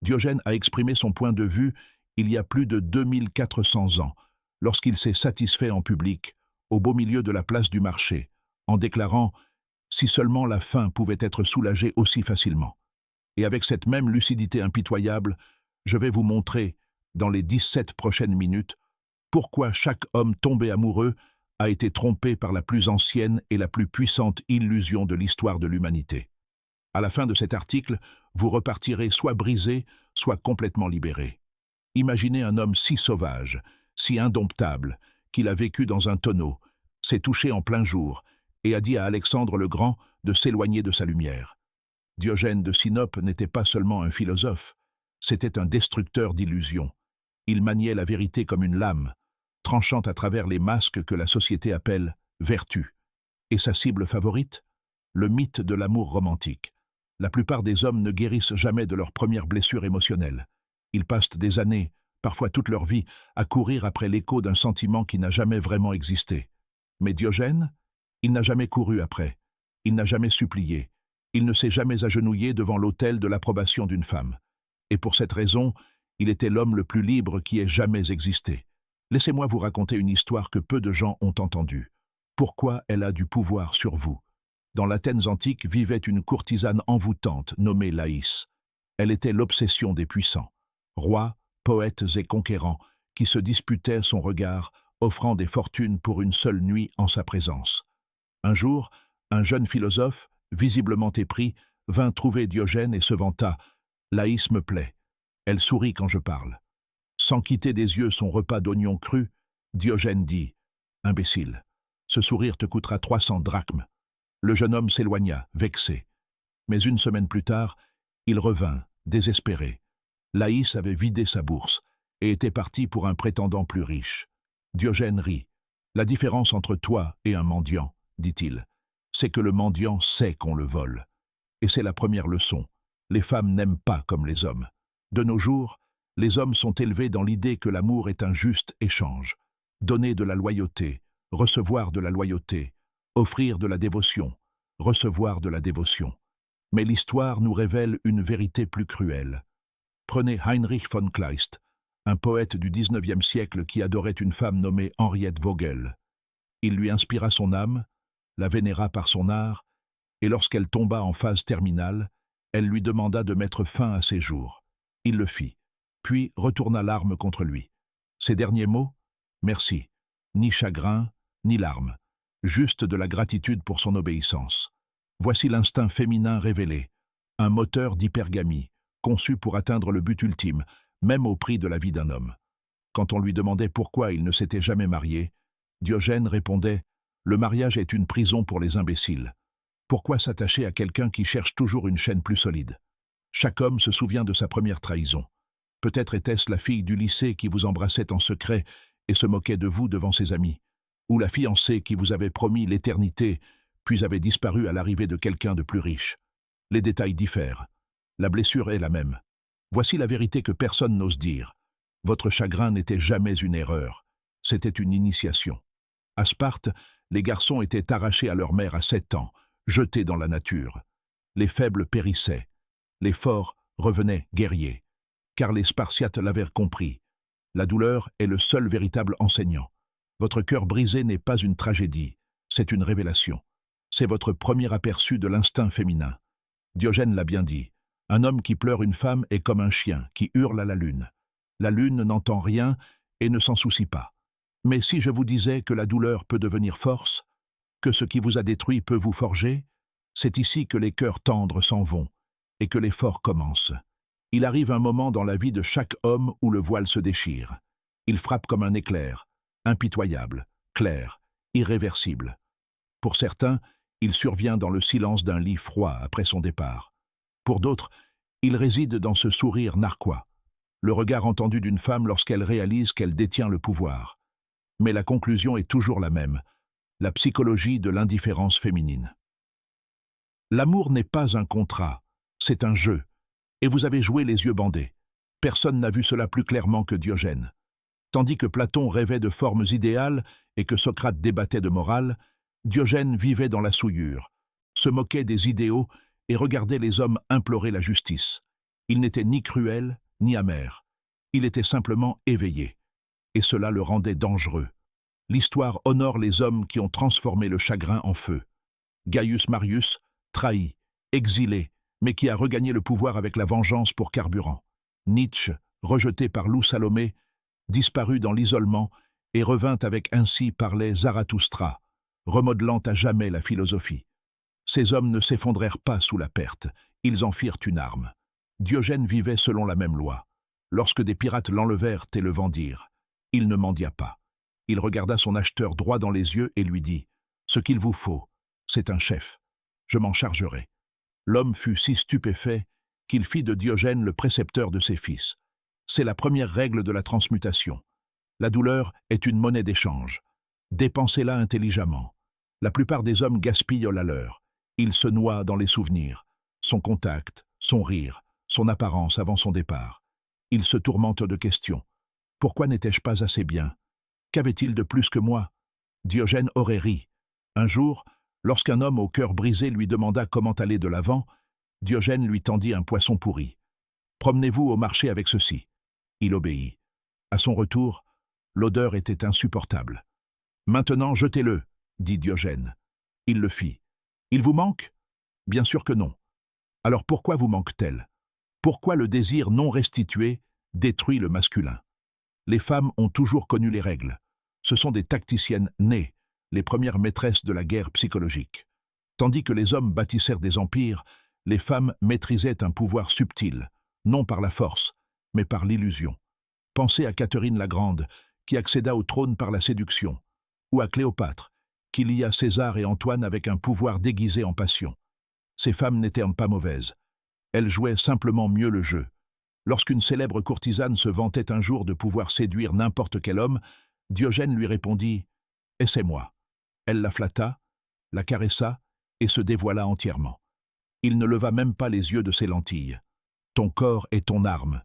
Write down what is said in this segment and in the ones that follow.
Diogène a exprimé son point de vue il y a plus de 2400 ans, lorsqu'il s'est satisfait en public, au beau milieu de la place du marché, en déclarant « Si seulement la faim pouvait être soulagée aussi facilement ». Et avec cette même lucidité impitoyable, je vais vous montrer, dans les 17 prochaines minutes, pourquoi chaque homme tombé amoureux a été trompé par la plus ancienne et la plus puissante illusion de l'histoire de l'humanité. À la fin de cet article, vous repartirez soit brisé, soit complètement libéré. Imaginez un homme si sauvage, si indomptable, qu'il a vécu dans un tonneau, s'est touché en plein jour et a dit à Alexandre le Grand de s'éloigner de sa lumière. Diogène de Sinope n'était pas seulement un philosophe, c'était un destructeur d'illusions. Il maniait la vérité comme une lame, tranchant à travers les masques que la société appelle « vertu ». Et sa cible favorite? Le mythe de l'amour romantique. La plupart des hommes ne guérissent jamais de leurs premières blessures émotionnelles. Ils passent des années, parfois toute leur vie, à courir après l'écho d'un sentiment qui n'a jamais vraiment existé. Mais Diogène, il n'a jamais couru après, il n'a jamais supplié, il ne s'est jamais agenouillé devant l'autel de l'approbation d'une femme. Et pour cette raison, il était l'homme le plus libre qui ait jamais existé. Laissez-moi vous raconter une histoire que peu de gens ont entendue. Pourquoi elle a du pouvoir sur vous? Dans l'Athènes antique vivait une courtisane envoûtante nommée Laïs. Elle était l'obsession des puissants, rois, poètes et conquérants, qui se disputaient son regard, offrant des fortunes pour une seule nuit en sa présence. Un jour, un jeune philosophe, visiblement épris, vint trouver Diogène et se vanta « Laïs me plaît. Elle sourit quand je parle. » Sans quitter des yeux son repas d'oignons crus, Diogène dit « Imbécile, ce sourire te coûtera 300 drachmes. » Le jeune homme s'éloigna, vexé. Mais une semaine plus tard, il revint, désespéré. Laïs avait vidé sa bourse et était partie pour un prétendant plus riche. Diogène rit. « La différence entre toi et un mendiant, dit-il, c'est que le mendiant sait qu'on le vole. Et c'est la première leçon. Les femmes n'aiment pas comme les hommes. De nos jours, les hommes sont élevés dans l'idée que l'amour est un juste échange. Donner de la loyauté, recevoir de la loyauté, offrir de la dévotion, recevoir de la dévotion. Mais l'histoire nous révèle une vérité plus cruelle. Prenez Heinrich von Kleist, un poète du XIXe siècle qui adorait une femme nommée Henriette Vogel. Il lui inspira son âme, la vénéra par son art, et lorsqu'elle tomba en phase terminale, elle lui demanda de mettre fin à ses jours. Il le fit, puis retourna l'arme contre lui. Ses derniers mots? Merci. Ni chagrin, ni larmes. Juste de la gratitude pour son obéissance. Voici l'instinct féminin révélé, un moteur d'hypergamie, conçu pour atteindre le but ultime, même au prix de la vie d'un homme. Quand on lui demandait pourquoi il ne s'était jamais marié, Diogène répondait « Le mariage est une prison pour les imbéciles. Pourquoi s'attacher à quelqu'un qui cherche toujours une chaîne plus solide? Chaque homme se souvient de sa première trahison. Peut-être était-ce la fille du lycée qui vous embrassait en secret et se moquait de vous devant ses amis, ou la fiancée qui vous avait promis l'éternité, puis avait disparu à l'arrivée de quelqu'un de plus riche. Les détails diffèrent. La blessure est la même. Voici la vérité que personne n'ose dire. Votre chagrin n'était jamais une erreur. C'était une initiation. À Sparte, les garçons étaient arrachés à leur mère à 7 ans, jetés dans la nature. Les faibles périssaient. Les forts revenaient guerriers. Car les Spartiates l'avaient compris. La douleur est le seul véritable enseignant. Votre cœur brisé n'est pas une tragédie, c'est une révélation. C'est votre premier aperçu de l'instinct féminin. Diogène l'a bien dit. Un homme qui pleure une femme est comme un chien qui hurle à la lune. La lune n'entend rien et ne s'en soucie pas. Mais si je vous disais que la douleur peut devenir force, que ce qui vous a détruit peut vous forger, c'est ici que les cœurs tendres s'en vont et que les forts commencent. Il arrive un moment dans la vie de chaque homme où le voile se déchire. Il frappe comme un éclair, impitoyable, clair, irréversible. Pour certains, il survient dans le silence d'un lit froid après son départ. Pour d'autres, il réside dans ce sourire narquois, le regard entendu d'une femme lorsqu'elle réalise qu'elle détient le pouvoir. Mais la conclusion est toujours la même, la psychologie de l'indifférence féminine. L'amour n'est pas un contrat, c'est un jeu, et vous avez joué les yeux bandés. Personne n'a vu cela plus clairement que Diogène. Tandis que Platon rêvait de formes idéales et que Socrate débattait de morale, Diogène vivait dans la souillure, se moquait des idéaux et regardait les hommes implorer la justice. Il n'était ni cruel, ni amer. Il était simplement éveillé. Et cela le rendait dangereux. L'histoire honore les hommes qui ont transformé le chagrin en feu. Gaius Marius, trahi, exilé, mais qui a regagné le pouvoir avec la vengeance pour carburant. Nietzsche, rejeté par Lou Salomé, disparut dans l'isolement et revint avec ainsi parlait Zarathustra, remodelant à jamais la philosophie. Ces hommes ne s'effondrèrent pas sous la perte, ils en firent une arme. Diogène vivait selon la même loi. Lorsque des pirates l'enlevèrent et le vendirent, il ne mendia pas. Il regarda son acheteur droit dans les yeux et lui dit « Ce qu'il vous faut, c'est un chef. Je m'en chargerai. » L'homme fut si stupéfait qu'il fit de Diogène le précepteur de ses fils. C'est la première règle de la transmutation. La douleur est une monnaie d'échange. Dépensez-la intelligemment. La plupart des hommes gaspillent la leur. Ils se noient dans les souvenirs, son contact, son rire, son apparence avant son départ. Ils se tourmentent de questions. Pourquoi n'étais-je pas assez bien? Qu'avait-il de plus que moi? Diogène aurait ri. Un jour, lorsqu'un homme au cœur brisé lui demanda comment aller de l'avant, Diogène lui tendit un poisson pourri. « Promenez-vous au marché avec ceci. » Il obéit. À son retour, l'odeur était insupportable. « Maintenant, jetez-le, » dit Diogène. Il le fit. « Il vous manque? » Bien sûr que non. Alors pourquoi vous manque-t-elle? Pourquoi le désir non restitué détruit le masculin? Les femmes ont toujours connu les règles. Ce sont des tacticiennes nées, les premières maîtresses de la guerre psychologique. Tandis que les hommes bâtissèrent des empires, les femmes maîtrisaient un pouvoir subtil, non par la force, mais par l'illusion. Pensez à Catherine la Grande, qui accéda au trône par la séduction, ou à Cléopâtre, qui lia César et Antoine avec un pouvoir déguisé en passion. Ces femmes n'étaient pas mauvaises. Elles jouaient simplement mieux le jeu. Lorsqu'une célèbre courtisane se vantait un jour de pouvoir séduire n'importe quel homme, Diogène lui répondit « Essaie-moi ». Elle la flatta, la caressa et se dévoila entièrement. Il ne leva même pas les yeux de ses lentilles. « Ton corps est ton arme »,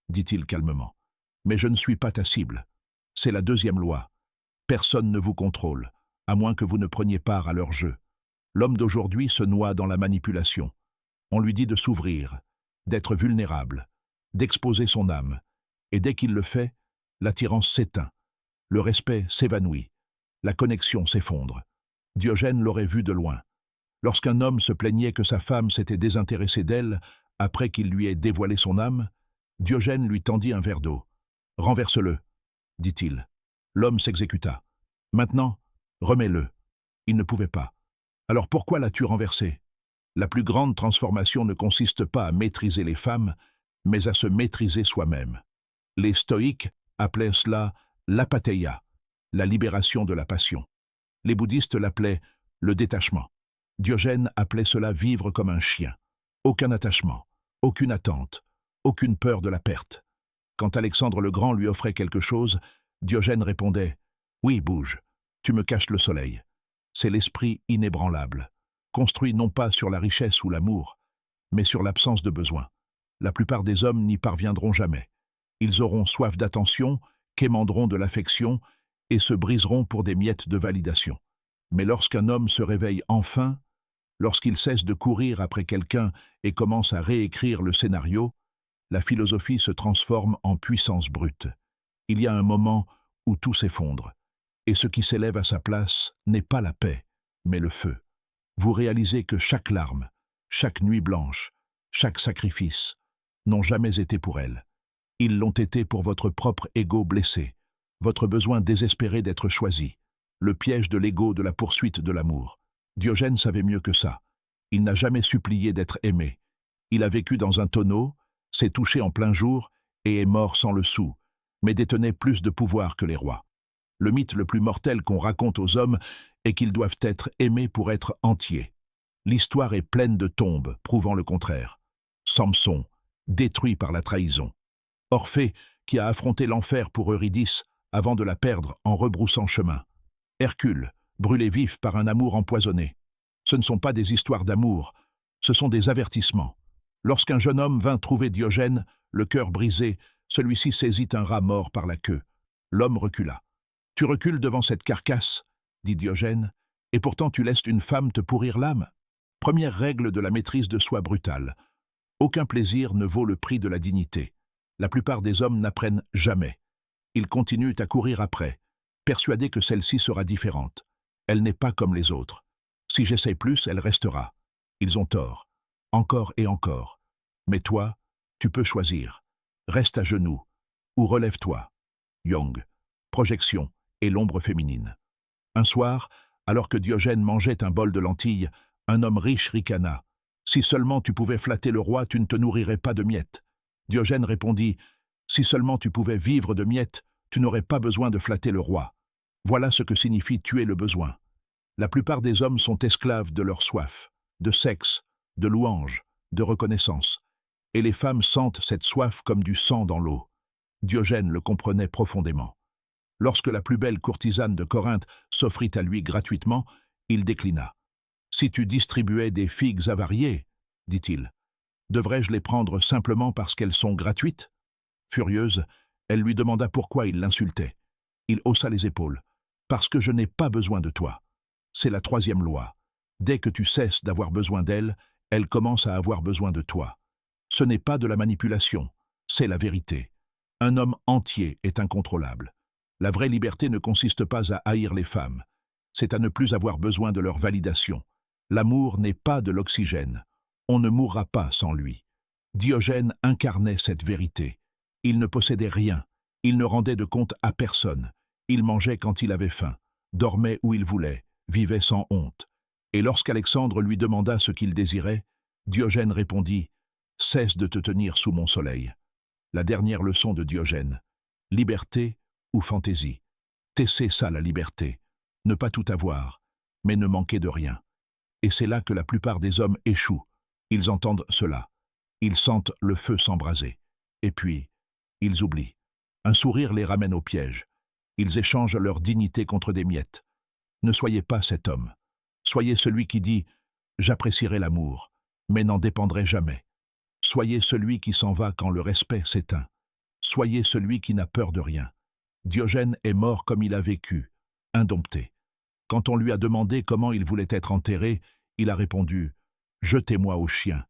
dit-il calmement. « Mais je ne suis pas ta cible. C'est la deuxième loi. Personne ne vous contrôle, à moins que vous ne preniez part à leur jeu. L'homme d'aujourd'hui se noie dans la manipulation. On lui dit de s'ouvrir, d'être vulnérable, d'exposer son âme. Et dès qu'il le fait, l'attirance s'éteint. Le respect s'évanouit. La connexion s'effondre. Diogène l'aurait vu de loin. Lorsqu'un homme se plaignait que sa femme s'était désintéressée d'elle après qu'il lui ait dévoilé son âme, Diogène lui tendit un verre d'eau. « Renverse-le » dit-il. L'homme s'exécuta. « Maintenant, remets-le. » Il ne pouvait pas. Alors pourquoi l'as-tu renversé? La plus grande transformation ne consiste pas à maîtriser les femmes, mais à se maîtriser soi-même. Les stoïques appelaient cela l'apatheia, la libération de la passion. Les bouddhistes l'appelaient le détachement. Diogène appelait cela vivre comme un chien. Aucun attachement, aucune attente, aucune peur de la perte. Quand Alexandre le Grand lui offrait quelque chose, Diogène répondait « Oui, bouge, tu me caches le soleil. » C'est l'esprit inébranlable, construit non pas sur la richesse ou l'amour, mais sur l'absence de besoin. La plupart des hommes n'y parviendront jamais. Ils auront soif d'attention, quémanderont de l'affection et se briseront pour des miettes de validation. Mais lorsqu'un homme se réveille enfin, lorsqu'il cesse de courir après quelqu'un et commence à réécrire le scénario, la philosophie se transforme en puissance brute. Il y a un moment où tout s'effondre, et ce qui s'élève à sa place n'est pas la paix, mais le feu. Vous réalisez que chaque larme, chaque nuit blanche, chaque sacrifice n'ont jamais été pour elle. Ils l'ont été pour votre propre ego blessé, votre besoin désespéré d'être choisi, le piège de l'ego de la poursuite de l'amour. Diogène savait mieux que ça. Il n'a jamais supplié d'être aimé. Il a vécu dans un tonneau, s'est touché en plein jour et est mort sans le sou, mais détenait plus de pouvoir que les rois. Le mythe le plus mortel qu'on raconte aux hommes est qu'ils doivent être aimés pour être entiers. L'histoire est pleine de tombes, prouvant le contraire. Samson, détruit par la trahison. Orphée, qui a affronté l'enfer pour Eurydice avant de la perdre en rebroussant chemin. Hercule, brûlé vif par un amour empoisonné. Ce ne sont pas des histoires d'amour, ce sont des avertissements. Lorsqu'un jeune homme vint trouver Diogène, le cœur brisé, celui-ci saisit un rat mort par la queue. L'homme recula. « Tu recules devant cette carcasse, » dit Diogène, « et pourtant tu laisses une femme te pourrir l'âme. » Première règle de la maîtrise de soi brutale. Aucun plaisir ne vaut le prix de la dignité. La plupart des hommes n'apprennent jamais. Ils continuent à courir après, persuadés que celle-ci sera différente. Elle n'est pas comme les autres. Si j'essaie plus, elle restera. Ils ont tort. Encore et encore. Mais toi, tu peux choisir. Reste à genoux. Ou relève-toi. Jung. Projection et l'ombre féminine. Un soir, alors que Diogène mangeait un bol de lentilles, un homme riche ricana. « Si seulement tu pouvais flatter le roi, tu ne te nourrirais pas de miettes. » Diogène répondit « Si seulement tu pouvais vivre de miettes, tu n'aurais pas besoin de flatter le roi. » Voilà ce que signifie tuer le besoin. La plupart des hommes sont esclaves de leur soif, de sexe, de louange, de reconnaissance. Et les femmes sentent cette soif comme du sang dans l'eau. Diogène le comprenait profondément. Lorsque la plus belle courtisane de Corinthe s'offrit à lui gratuitement, il déclina. « Si tu distribuais des figues avariées, dit-il, devrais-je les prendre simplement parce qu'elles sont gratuites ?» Furieuse, elle lui demanda pourquoi il l'insultait. Il haussa les épaules. « Parce que je n'ai pas besoin de toi. C'est la troisième loi. Dès que tu cesses d'avoir besoin d'elle, elle commence à avoir besoin de toi. Ce n'est pas de la manipulation, c'est la vérité. Un homme entier est incontrôlable. La vraie liberté ne consiste pas à haïr les femmes. C'est à ne plus avoir besoin de leur validation. L'amour n'est pas de l'oxygène. On ne mourra pas sans lui. » Diogène incarnait cette vérité. Il ne possédait rien. Il ne rendait de compte à personne. Il mangeait quand il avait faim, dormait où il voulait, vivait sans honte. Et lorsqu'Alexandre lui demanda ce qu'il désirait, Diogène répondit « Cesse de te tenir sous mon soleil. » La dernière leçon de Diogène. Liberté ou fantaisie. C'est ça la liberté. Ne pas tout avoir, mais ne manquer de rien. Et c'est là que la plupart des hommes échouent. Ils entendent cela. Ils sentent le feu s'embraser. Et puis, ils oublient. Un sourire les ramène au piège. Ils échangent leur dignité contre des miettes. Ne soyez pas cet homme. Soyez celui qui dit « J'apprécierai l'amour, mais n'en dépendrai jamais. » Soyez celui qui s'en va quand le respect s'éteint. Soyez celui qui n'a peur de rien. Diogène est mort comme il a vécu, indompté. Quand on lui a demandé comment il voulait être enterré, il a répondu « Jetez-moi aux chiens.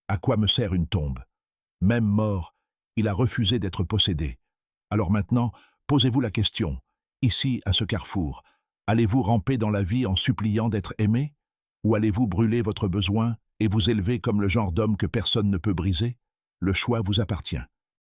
À quoi me sert une tombe ?» Même mort, il a refusé d'être possédé. Alors maintenant, posez-vous la question, ici, à ce carrefour, allez-vous ramper dans la vie en suppliant d'être aimé? Ou allez-vous brûler votre besoin et vous élever comme le genre d'homme que personne ne peut briser? Le choix vous appartient.